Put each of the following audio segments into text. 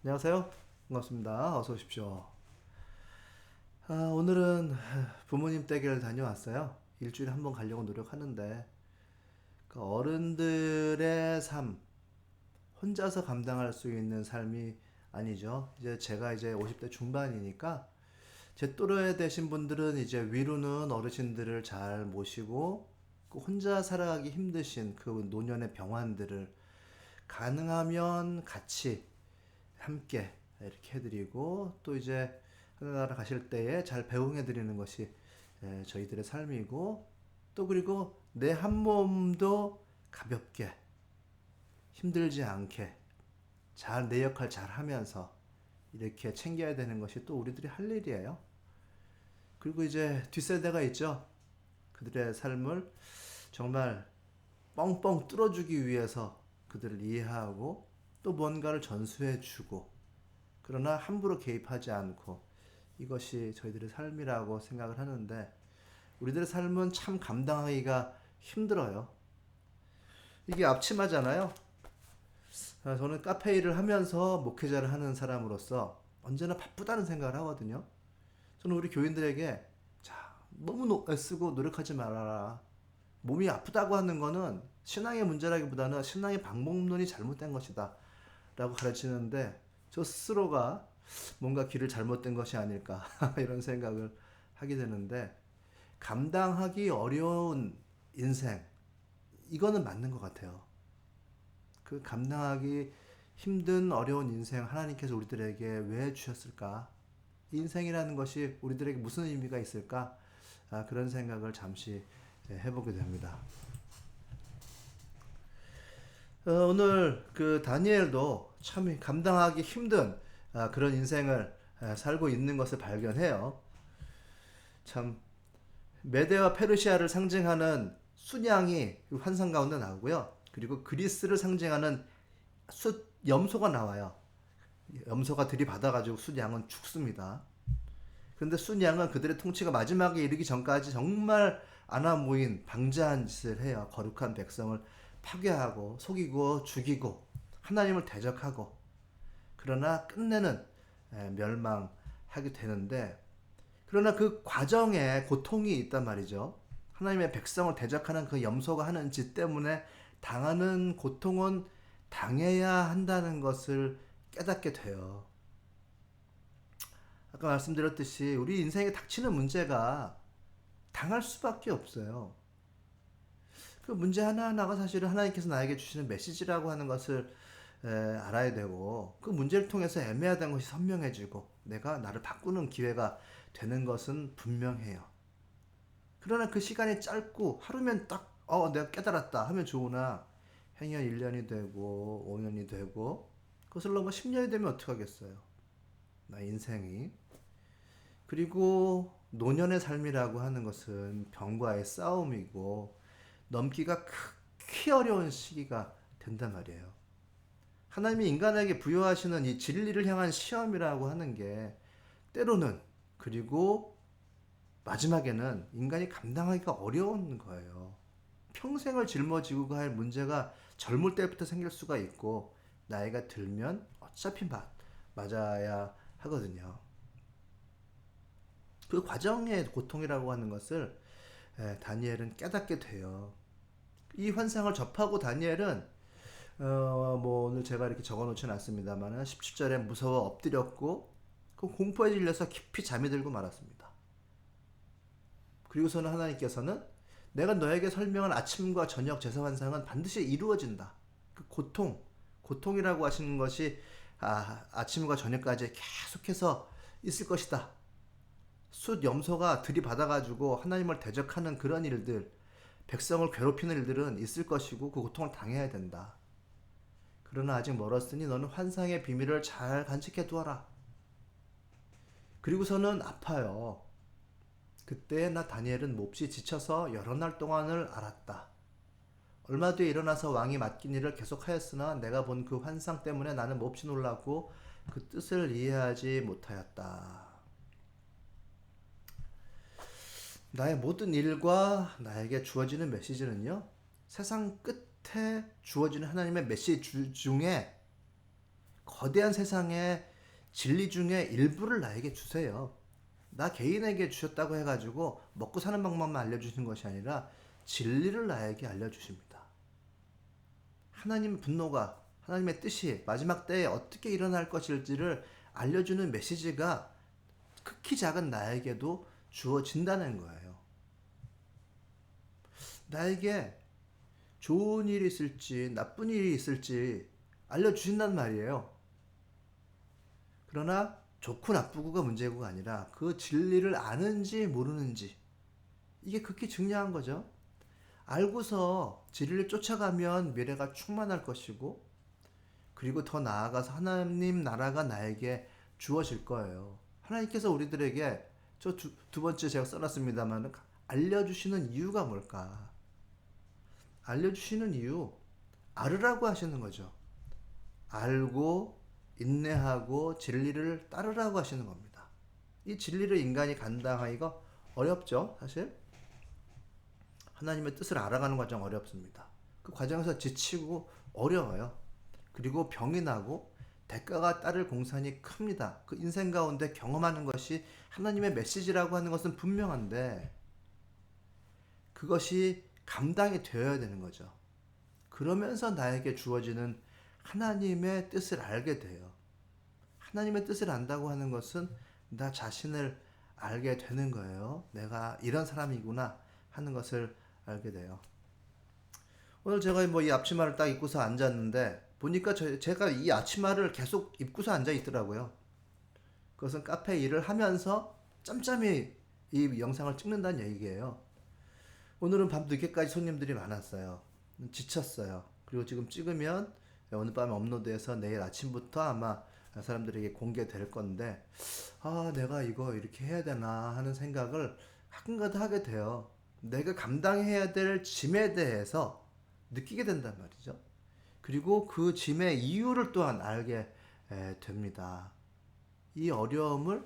안녕하세요. 반갑습니다. 어서 오십시오. 오늘은 부모님 댁을 다녀왔어요. 일주일에 한 번 가려고 노력하는데, 그 어른들의 삶, 혼자서 감당할 수 있는 삶이 아니죠. 이제 제가 이제 50대 중반이니까, 제 또래 되신 분들은 이제 위로는 어르신들을 잘 모시고, 그 혼자 살아가기 힘드신 그 노년의 병환들을 가능하면 같이 함께 이렇게 해드리고 또 이제 하늘나라 가실 때에 잘 배웅해 드리는 것이 저희들의 삶이고 또 그리고 내 한 몸도 가볍게 힘들지 않게 잘 내 역할 잘 하면서 이렇게 챙겨야 되는 것이 또 우리들이 할 일이에요. 그리고 이제 뒷세대가 있죠. 그들의 삶을 정말 뻥뻥 뚫어주기 위해서 그들을 이해하고 또 뭔가를 전수해주고 그러나 함부로 개입하지 않고 이것이 저희들의 삶이라고 생각을 하는데 우리들의 삶은 참 감당하기가 힘들어요. 이게 앞치마잖아요. 저는 카페 일을 하면서 목회자를 하는 사람으로서 언제나 바쁘다는 생각을 하거든요. 저는 우리 교인들에게 자, 너무 애쓰고 노력하지 말아라. 몸이 아프다고 하는 거는 신앙의 문제라기보다는 신앙의 방법론이 잘못된 것이다. 라고 가르치는데 저 스스로가 뭔가 길을 잘못된 것이 아닐까 이런 생각을 하게 되는데 감당하기 어려운 인생 이거는 맞는 것 같아요. 그 감당하기 힘든 어려운 인생 하나님께서 우리들에게 왜 주셨을까? 인생이라는 것이 우리들에게 무슨 의미가 있을까? 그런 생각을 잠시 해보게 됩니다. 오늘 그 다니엘도 참 감당하기 힘든 그런 인생을 살고 있는 것을 발견해요. 참 메데와 페르시아를 상징하는 순양이 환상 가운데 나오고요. 그리고 그리스를 상징하는 염소가 나와요. 염소가 들이받아가지고 순양은 죽습니다. 그런데 순양은 그들의 통치가 마지막에 이르기 전까지 정말 안하무인 방자한 짓을 해요. 거룩한 백성을 파괴하고 속이고 죽이고 하나님을 대적하고 그러나 끝내는 멸망하게 되는데 그러나 그 과정에 고통이 있단 말이죠. 하나님의 백성을 대적하는 그 염소가 하는 짓 때문에 당하는 고통은 당해야 한다는 것을 깨닫게 돼요. 아까 말씀드렸듯이 우리 인생에 닥치는 문제가 당할 수밖에 없어요. 그 문제 하나하나가 사실은 하나님께서 나에게 주시는 메시지라고 하는 것을 알아야 되고 그 문제를 통해서 애매하다는 것이 선명해지고 내가 나를 바꾸는 기회가 되는 것은 분명해요. 그러나 그 시간이 짧고 하루면 딱 내가 깨달았다 하면 좋으나 행여 1년이 되고 5년이 되고 그것을 넘어 10년이 되면 어떡하겠어요. 나 인생이. 그리고 노년의 삶이라고 하는 것은 병과의 싸움이고 넘기가 극히 어려운 시기가 된단 말이에요. 하나님이 인간에게 부여하시는 이 진리를 향한 시험이라고 하는 게 때로는 그리고 마지막에는 인간이 감당하기가 어려운 거예요. 평생을 짊어지고 할 문제가 젊을 때부터 생길 수가 있고 나이가 들면 어차피 맞아야 하거든요. 그 과정의 고통이라고 하는 것을 다니엘은 깨닫게 돼요. 이 환상을 접하고 다니엘은 뭐 오늘 제가 이렇게 적어놓지는 않습니다만 17절에 무서워 엎드렸고 그 공포에 질려서 깊이 잠이 들고 말았습니다. 그리고서는 하나님께서는 내가 너에게 설명한 아침과 저녁 제사 환상은 반드시 이루어진다. 그 고통이라고 하시는 것이 아침과 저녁까지 계속해서 있을 것이다. 숫 염소가 들이받아가지고 하나님을 대적하는 그런 일들, 백성을 괴롭히는 일들은 있을 것이고 그 고통을 당해야 된다. 그러나 아직 멀었으니 너는 환상의 비밀을 잘 간직해 두어라. 그리고서는 아파요. 그때 나 다니엘은 몹시 지쳐서 여러 날 동안을 앓았다. 얼마 뒤에 일어나서 왕이 맡긴 일을 계속하였으나 내가 본 그 환상 때문에 나는 몹시 놀랐고 그 뜻을 이해하지 못하였다. 나의 모든 일과 나에게 주어지는 메시지는요. 세상 끝에 주어지는 하나님의 메시지 중에 거대한 세상의 진리 중에 일부를 나에게 주세요. 나 개인에게 주셨다고 해가지고 먹고 사는 방법만 알려주시는 것이 아니라 진리를 나에게 알려주십니다. 하나님의 분노가, 하나님의 뜻이 마지막 때에 어떻게 일어날 것일지를 알려주는 메시지가 극히 작은 나에게도 주어진다는 거예요. 나에게 좋은 일이 있을지 나쁜 일이 있을지 알려주신단 말이에요. 그러나 좋고 나쁘고가 문제가 아니라 그 진리를 아는지 모르는지, 이게 극히 중요한 거죠. 알고서 진리를 쫓아가면 미래가 충만할 것이고, 그리고 더 나아가서 하나님 나라가 나에게 주어질 거예요. 하나님께서 우리들에게 두 번째 제가 써놨습니다만 알려주시는 이유가 뭘까? 알려주시는 이유, 알으라고 하시는 거죠. 알고 인내하고 진리를 따르라고 하시는 겁니다. 이 진리를 인간이 감당하기가 어렵죠, 사실. 하나님의 뜻을 알아가는 과정 어렵습니다. 그 과정에서 지치고 어려워요. 그리고 병이 나고 대가가 따를 공산이 큽니다. 그 인생 가운데 경험하는 것이 하나님의 메시지라고 하는 것은 분명한데 그것이 감당이 되어야 되는 거죠. 그러면서 나에게 주어지는 하나님의 뜻을 알게 돼요. 하나님의 뜻을 안다고 하는 것은 나 자신을 알게 되는 거예요. 내가 이런 사람이구나 하는 것을 알게 돼요. 오늘 제가 이 앞치마를 딱 입고서 앉았는데 보니까 제가 이 앞치마를 계속 입고서 앉아 있더라고요. 그것은 카페 일을 하면서 짬짬이 이 영상을 찍는다는 얘기예요. 오늘은 밤 늦게까지 손님들이 많았어요. 지쳤어요. 그리고 지금 찍으면 오늘 밤에 업로드해서 내일 아침부터 아마 사람들에게 공개될 건데, 내가 이거 이렇게 해야 되나 하는 생각을 가끔가다 하게 돼요. 내가 감당해야 될 짐에 대해서 느끼게 된단 말이죠. 그리고 그 짐의 이유를 또한 알게 됩니다. 이 어려움을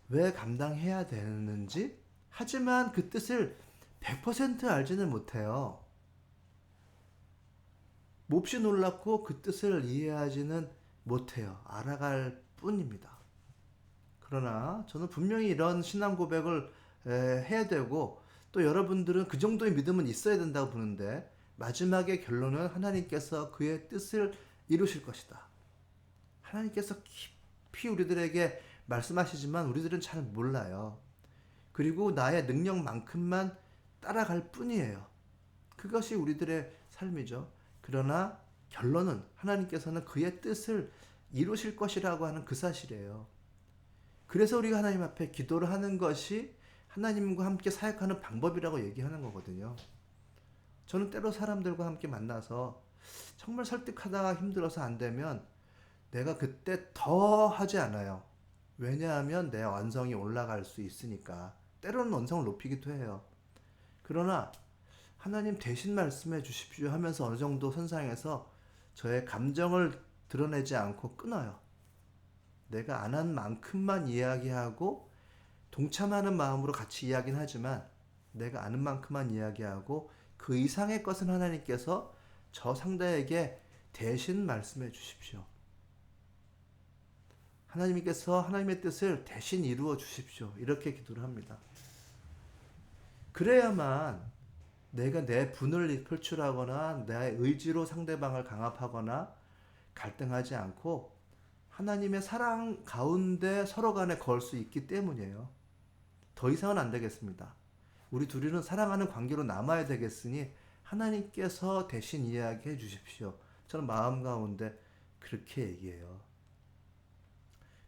왜 감당해야 되는지, 하지만 그 뜻을 100% 알지는 못해요. 몹시 놀랍고 그 뜻을 이해하지는 못해요. 알아갈 뿐입니다. 그러나 저는 분명히 이런 신앙 고백을 해야 되고, 또 여러분들은 그 정도의 믿음은 있어야 된다고 보는데, 마지막의 결론은 하나님께서 그의 뜻을 이루실 것이다. 하나님께서 깊이 우리들에게 말씀하시지만 우리들은 잘 몰라요. 그리고 나의 능력만큼만 따라갈 뿐이에요. 그것이 우리들의 삶이죠. 그러나 결론은 하나님께서는 그의 뜻을 이루실 것이라고 하는 그 사실이에요. 그래서 우리가 하나님 앞에 기도를 하는 것이 하나님과 함께 사역하는 방법이라고 얘기하는 거거든요. 저는 때로 사람들과 함께 만나서 정말 설득하다가 힘들어서 안 되면 내가 그때 더 하지 않아요. 왜냐하면 내 완성이 올라갈 수 있으니까. 때로는 원성을 높이기도 해요. 그러나 하나님 대신 말씀해 주십시오 하면서 어느 정도 선상에서 저의 감정을 드러내지 않고 끊어요. 내가 안 한 만큼만 이야기하고 동참하는 마음으로 같이 이야기는 하지만 내가 아는 만큼만 이야기하고 그 이상의 것은 하나님께서 저 상대에게 대신 말씀해 주십시오. 하나님께서 하나님의 뜻을 대신 이루어 주십시오. 이렇게 기도를 합니다. 그래야만 내가 내 분을 표출하거나 내 의지로 상대방을 강압하거나 갈등하지 않고 하나님의 사랑 가운데 서로 간에 걸 수 있기 때문이에요. 더 이상은 안 되겠습니다. 우리 둘이는 사랑하는 관계로 남아야 되겠으니 하나님께서 대신 이야기해 주십시오. 저는 마음 가운데 그렇게 얘기해요.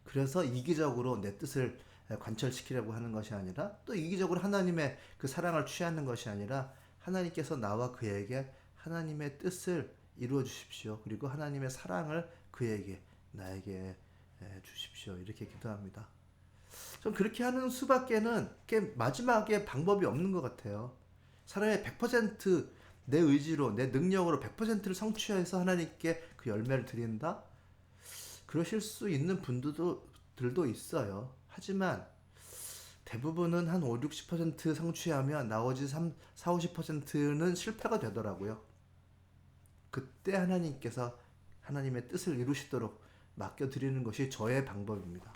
그래서 이기적으로 내 뜻을 관철시키려고 하는 것이 아니라, 또 이기적으로 하나님의 그 사랑을 취하는 것이 아니라, 하나님께서 나와 그에게 하나님의 뜻을 이루어 주십시오. 그리고 하나님의 사랑을 그에게, 나에게 주십시오. 이렇게 기도합니다. 전 그렇게 하는 수밖에는 마지막에 방법이 없는 것 같아요. 사람의 100% 내 의지로, 내 능력으로 100%를 성취해서 하나님께 그 열매를 드린다? 그러실 수 있는 분들도 있어요. 하지만 대부분은 한 5, 60% 성취하면 나머지 3, 4, 50%는 실패가 되더라고요. 그때 하나님께서 하나님의 뜻을 이루시도록 맡겨드리는 것이 저의 방법입니다.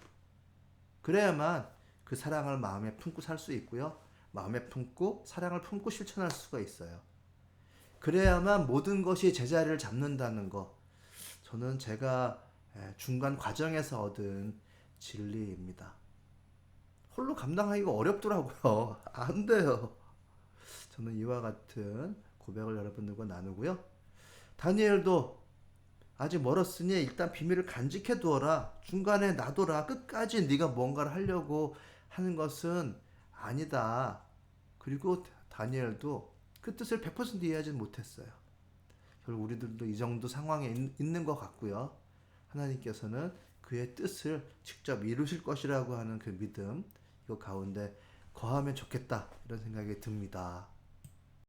그래야만 그 사랑을 마음에 품고 살 수 있고요. 마음에 품고 사랑을 품고 실천할 수가 있어요. 그래야만 모든 것이 제자리를 잡는다는 거. 저는 제가 중간 과정에서 얻은 진리입니다. 홀로 감당하기가 어렵더라고요. 안 돼요. 저는 이와 같은 고백을 여러분들과 나누고요. 다니엘도 아직 멀었으니 일단 비밀을 간직해 두어라. 중간에 놔둬라. 끝까지 네가 뭔가를 하려고 하는 것은 아니다. 그리고 다니엘도 그 뜻을 100% 이해하지 못했어요. 결국 우리들도 이 정도 상황에 있는 것 같고요. 하나님께서는 그의 뜻을 직접 이루실 것이라고 하는 그 믿음, 이거 가운데 거하면 좋겠다 이런 생각이 듭니다.